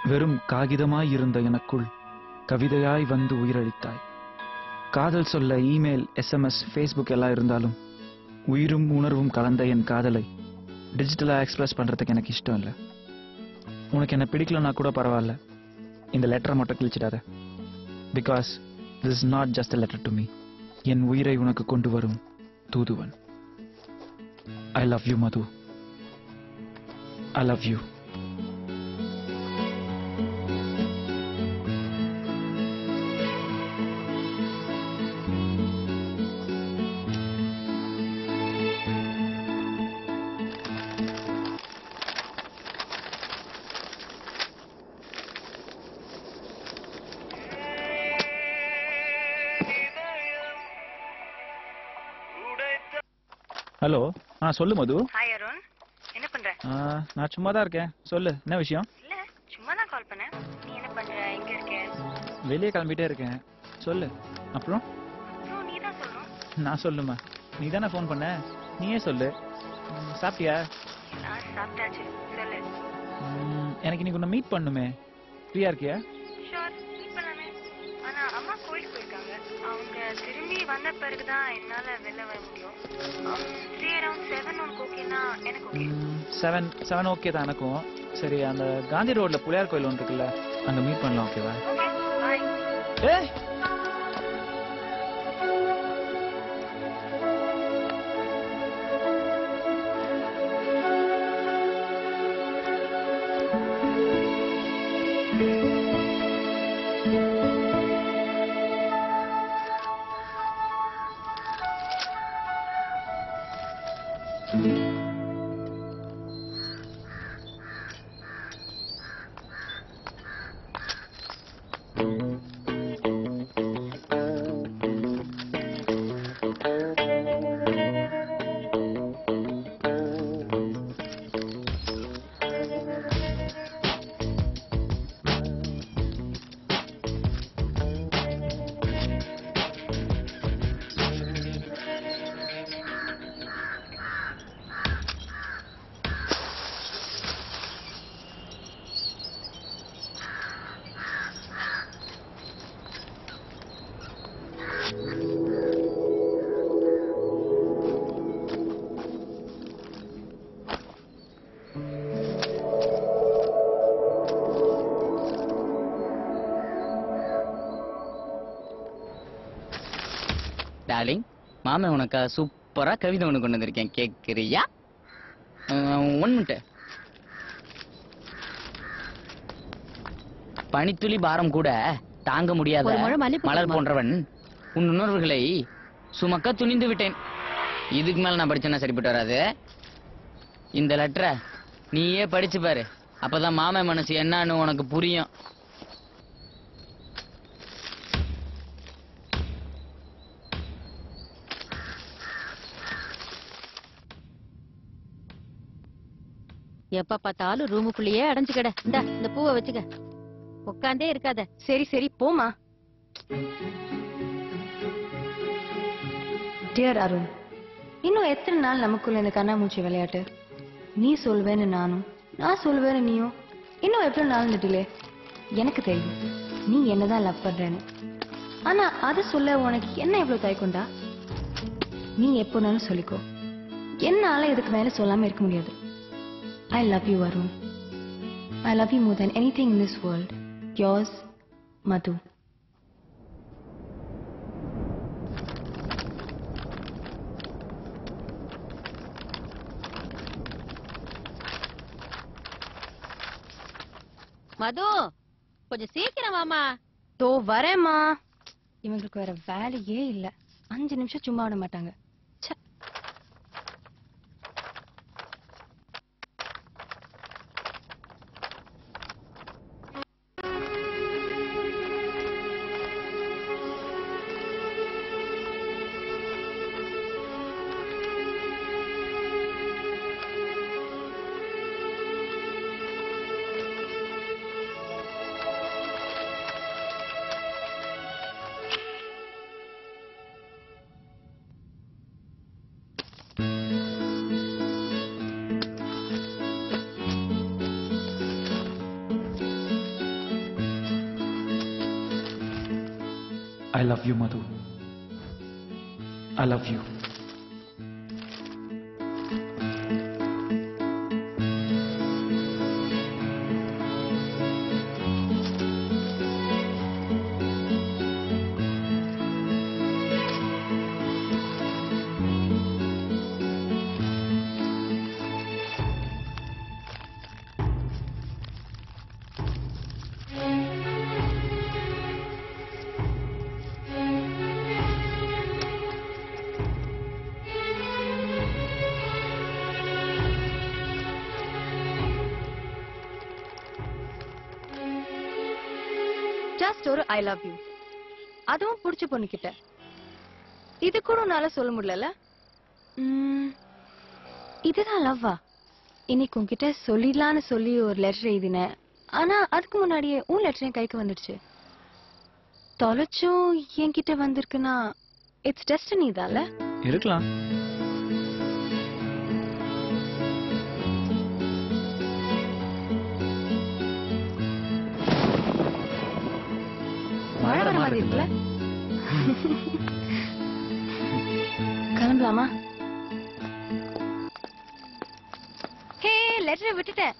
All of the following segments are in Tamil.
வெறும் காகிதமாய் இருந்த எனக்குள் கவிதையாய் வந்து உயிரளித்தாய். காதல் சொல்ல இமெயில், SMS, ஃபேஸ்புக் எல்லாம் இருந்தாலும் உயிரும் உணர்வும் கலந்த என் காதலை டிஜிட்டலா எக்ஸ்பிரஸ் பண்றதுக்கு எனக்கு இஷ்டம் இல்லை. உனக்கு என்ன பிடிக்கலன்னா கூட பரவாயில்ல, இந்த லெட்டரை மட்டும் கிழிச்சிடாத. Because this is not just a letter to me. என் உயிரை உனக்கு கொண்டு வரும் தூதுவன். I love you, Madhu. I love you. Hello. சொல்லு மது. ஹாய் அருண், என்ன பண்ற? நான் சும்மா தான் இருக்கேன். சொல்லு, என்ன விஷயம்? இல்ல, சும்மா தான் கால் பண்ணேன். நீ என்ன பண்ற? எங்க இருக்க? வெளியே கிளம்பிட்டே இருக்கேன். சொல்லு. அப்புறம் நீ தான் சொல்லணும். நான் சொல்லுமா? நீ தானே ஃபோன் பண்ண, நீயே சொல்லு. சாப்பிட்டியா? சாப்பிட்டாச்சு. சொல்லு. எனக்கு இன்னைக்கு உன்னை மீட் பண்ணுமே, ஃப்ரீயா இருக்கியா? ஷூர், மீட் பண்ணலாமே. ஆனா அம்மா கோயிலுக்கு போயிருக்காங்க. அவங்க திரும்பி வந்த பிறகுதான் என்னால வெளில வர முடியும். 7 உனக்கு ஓகேனா? எனக்கு ஓகே. 7 ஓகே தான் எனக்கும். சரி, அந்த காந்தி ரோட்ல புளியார் கோயில் ஒன்று இருக்குல்ல, அங்க மீட் பண்ணலாம். ஓகேவா? பாய். ஏய், டார்லிங், மாமா உனக்கு சூப்பரா கவிதை ஒன்று கொண்டு வந்திருக்கேன், கேட்கிறியா? 1 மினிட். பனித்துளி பாரம் கூட தாங்க முடியாத மலர் போன்றவன் உன் உணர்வுகளை சுமக்க துணிந்து விட்டேன். இதுக்கு மேல நான் படிச்சேன்னா சரிப்பட்டு வராது. இந்த லெட்டரை நீயே படிச்சு பாரு, அப்பதான் மாமா மனசு என்னன்னு உனக்கு புரியும். எப்ப பார்த்தாலும் ரூமுக்குள்ளேயே அடைஞ்சுக்கட. இந்த பூவை வச்சுக்க, உட்காந்தே இருக்காத. சரி சரி, போமா. டியர் அருண், இன்னும் எத்தனை நாள் நமக்குள்ள இந்த கண்ணாமூச்சி விளையாட்டு? நீ சொல்வேன்னு நானும், நான் சொல்வேன்னு நீயும். இன்னும் எவ்வளவு நாள் இந்த டிலே? எனக்கு தெரியும் நீ என்னதான் லவ் பண்றேன்னு. ஆனா அது சொல்ல உனக்கு என்ன இவ்வளவு தயக்கம்டா? நீ எப்போனாலும் சொல்லிக்கோ, என்னால இதுக்கு மேல சொல்லாம இருக்க முடியாது. I love you, Arun. I love you more than anything in this world. Yours, Madhu. மது, கொஞ்சம் சீக்கிரம் வாமா. தோ வரேம்மா. இவங்களுக்கு வேற வேலையே இல்ல, 5 நிமிஷம் சும்மா விட மாட்டாங்க. I love you, Madhu. I love you. Just ஒரு ஐ லவ் யூ, அதுவும் பிடிச்ச பொண்ணுகிட்ட. இது கூட உன்னால சொல்ல முடியல. இதுதான் லவ்வா? இன்னைக்கு உன்கிட்ட சொல்லிடலான்னு சொல்லி ஒரு லெட்டர் எழுதினேன். ஆனா அதுக்கு முன்னாடியே உன் லெட்டர் என் கைக்கு வந்துடுச்சு. தொலைச்சும் என்கிட்ட வந்திருக்குன்னா இட்ஸ் டெஸ்டினி தான்ல? இருக்கலாம். மழை வர மாதிரி இருக்குல்ல? கிளம்பலாமா? ஹே, லெட்டரை விட்டுட்டேன்.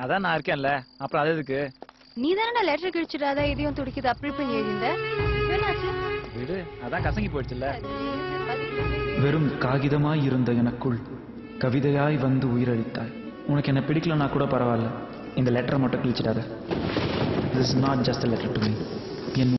அதான் நான் இருக்கேன்ல, அப்புறம் அது எதுக்கு? நீ தானே லெட்டர் கிழிச்சிடாத, இதையும் துடிக்குது அப்படி இப்படி எழுதிந்த. என்னாச்சு? விடு, அதான் கசங்கி போயிடுச்சுல்ல. வெறும் காகிதமாய் இருந்த எனக்குள் கவிதையாய் வந்து உயிரளித்தாய். உனக்கு என்ன பிடிக்கலன்னா கூட பரவாயில்ல, இந்த லெட்டரை மட்டும் கிழிச்சிடாத. This is not just a letter to me. N